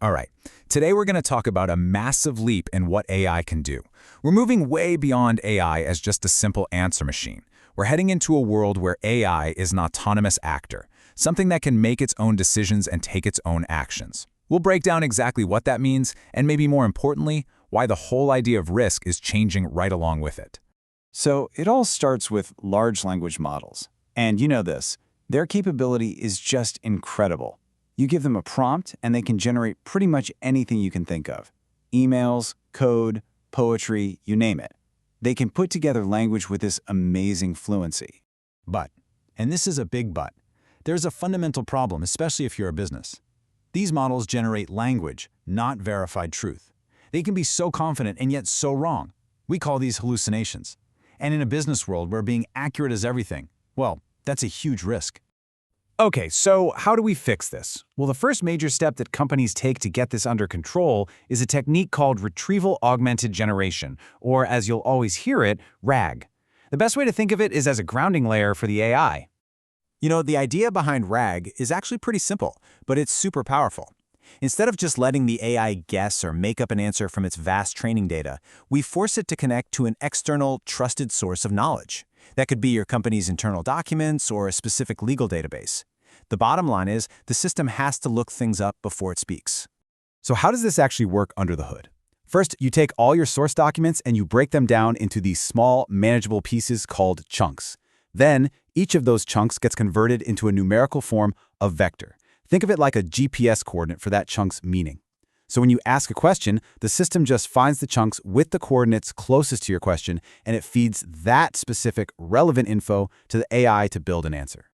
All right, today we're going to talk about a massive leap in what AI can do. We're moving way beyond AI as just a simple answer machine. We're heading into a world where AI is an autonomous actor, something that can make its own decisions and take its own actions. We'll break down exactly what that means, and maybe more importantly, why the whole idea of risk is changing right along with it. So it all starts with large language models. And you know this, their capability is just incredible. You give them a prompt and they can generate pretty much anything you can think of. Emails, code, poetry, you name it. They can put together language with this amazing fluency. But, and this is a big but, there's a fundamental problem, especially if you're a business. These models generate language, not verified truth. They can be so confident and yet so wrong. We call these hallucinations. And in a business world where being accurate is everything, well, that's a huge risk. Okay, so how do we fix this? Well, the first major step that companies take to get this under control is a technique called Retrieval-Augmented Generation, or as you'll always hear it, RAG. The best way to think of it is as a grounding layer for the AI. You know, the idea behind RAG is actually pretty simple, but it's super powerful. Instead of just letting the AI guess or make up an answer from its vast training data, we force it to connect to an external, trusted source of knowledge. That could be your company's internal documents or a specific legal database. The bottom line is, the system has to look things up before it speaks. So how does this actually work under the hood? First, you take all your source documents and you break them down into these small, manageable pieces called chunks. Then, each of those chunks gets converted into a numerical form of vector. Think of it like a GPS coordinate for that chunk's meaning. So when you ask a question, the system just finds the chunks with the coordinates closest to your question, and it feeds that specific relevant info to the AI to build an answer.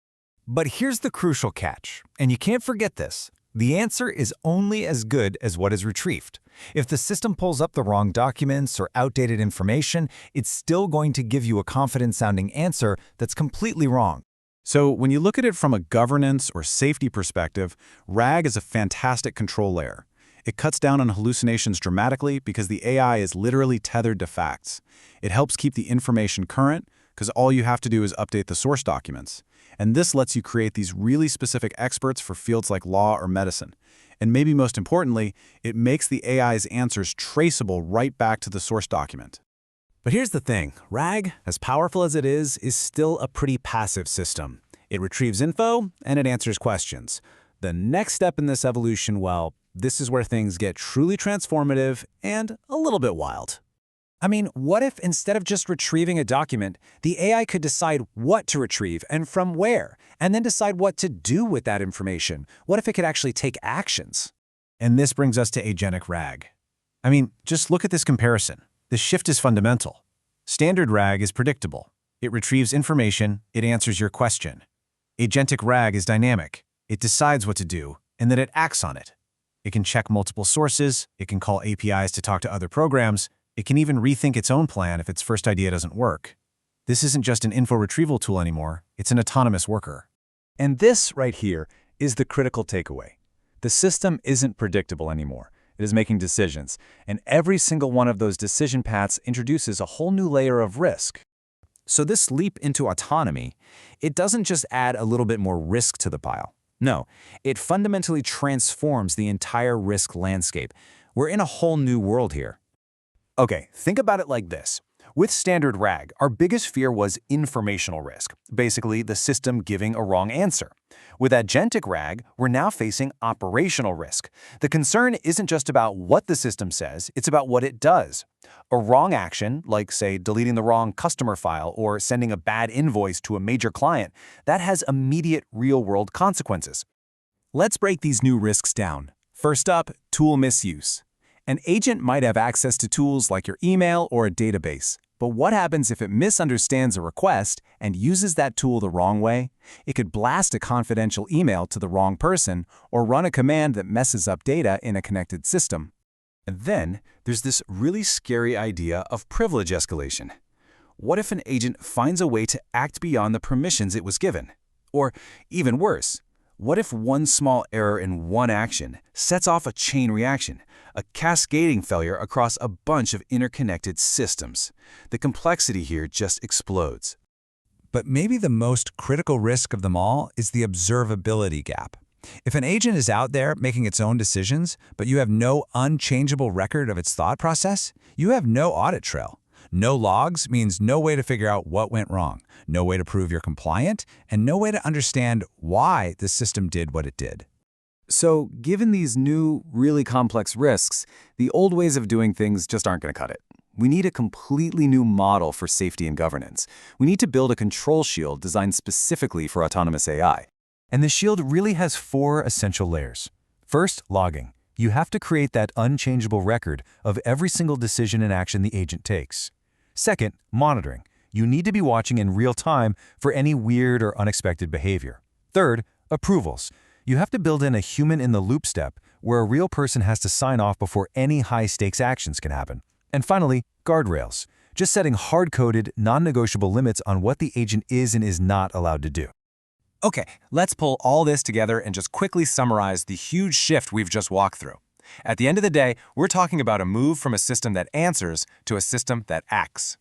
But here's the crucial catch, and you can't forget this. The answer is only as good as what is retrieved. If the system pulls up the wrong documents or outdated information, it's still going to give you a confident-sounding answer that's completely wrong. So when you look at it from a governance or safety perspective, RAG is a fantastic control layer. It cuts down on hallucinations dramatically because the AI is literally tethered to facts. It helps keep the information current because all you have to do is update the source documents. And this lets you create these really specific experts for fields like law or medicine. And maybe most importantly, it makes the AI's answers traceable right back to the source document. But here's the thing, RAG, as powerful as it is still a pretty passive system. It retrieves info and it answers questions. The next step in this evolution, well, this is where things get truly transformative and a little bit wild. I mean, what if instead of just retrieving a document, the AI could decide what to retrieve and from where, and then decide what to do with that information? What if it could actually take actions? And this brings us to agentic RAG. I mean, just look at this comparison. The shift is fundamental. Standard RAG is predictable. It retrieves information, it answers your question. Agentic RAG is dynamic. It decides what to do, and then it acts on it. It can check multiple sources, it can call APIs to talk to other programs, it can even rethink its own plan if its first idea doesn't work. This isn't just an info retrieval tool anymore, it's an autonomous worker. And this right here is the critical takeaway. The system isn't predictable anymore. It is making decisions, and every single one of those decision paths introduces a whole new layer of risk. So this leap into autonomy, it doesn't just add a little bit more risk to the pile. No, it fundamentally transforms the entire risk landscape. We're in a whole new world here. Okay, think about it like this. With standard RAG, our biggest fear was informational risk, basically the system giving a wrong answer. With agentic RAG, we're now facing operational risk. The concern isn't just about what the system says, it's about what it does. A wrong action, like say deleting the wrong customer file or sending a bad invoice to a major client, that has immediate real-world consequences. Let's break these new risks down. First up, tool misuse. An agent might have access to tools like your email or a database. But what happens if it misunderstands a request and uses that tool the wrong way? It could blast a confidential email to the wrong person or run a command that messes up data in a connected system. And then there's this really scary idea of privilege escalation. What if an agent finds a way to act beyond the permissions it was given? Or even worse, what if one small error in one action sets off a chain reaction, a cascading failure across a bunch of interconnected systems? The complexity here just explodes. But maybe the most critical risk of them all is the observability gap. If an agent is out there making its own decisions, but you have no unchangeable record of its thought process, you have no audit trail. No logs means no way to figure out what went wrong, no way to prove you're compliant, and no way to understand why the system did what it did. So, given these new, really complex risks, the old ways of doing things just aren't going to cut it. We need a completely new model for safety and governance. We need to build a control shield designed specifically for autonomous AI. And the shield really has 4 essential layers. First, logging. You have to create that unchangeable record of every single decision and action the agent takes. Second, monitoring. You need to be watching in real time for any weird or unexpected behavior. Third, approvals. You have to build in a human-in-the-loop step where a real person has to sign off before any high-stakes actions can happen. And finally, guardrails. Just setting hard-coded, non-negotiable limits on what the agent is and is not allowed to do. Okay, let's pull all this together and just quickly summarize the huge shift we've just walked through. At the end of the day, we're talking about a move from a system that answers to a system that acts.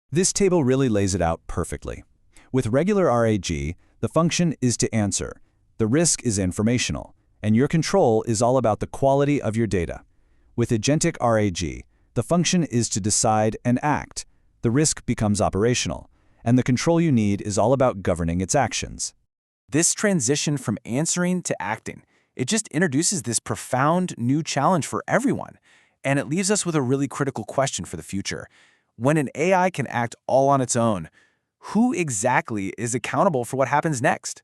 This table really lays it out perfectly. With regular RAG, the function is to answer. The risk is informational, and your control is all about the quality of your data. With agentic RAG, the function is to decide and act. The risk becomes operational, and the control you need is all about governing its actions. This transition from answering to acting, it just introduces this profound new challenge for everyone, and it leaves us with a really critical question for the future. When an AI can act all on its own, who exactly is accountable for what happens next?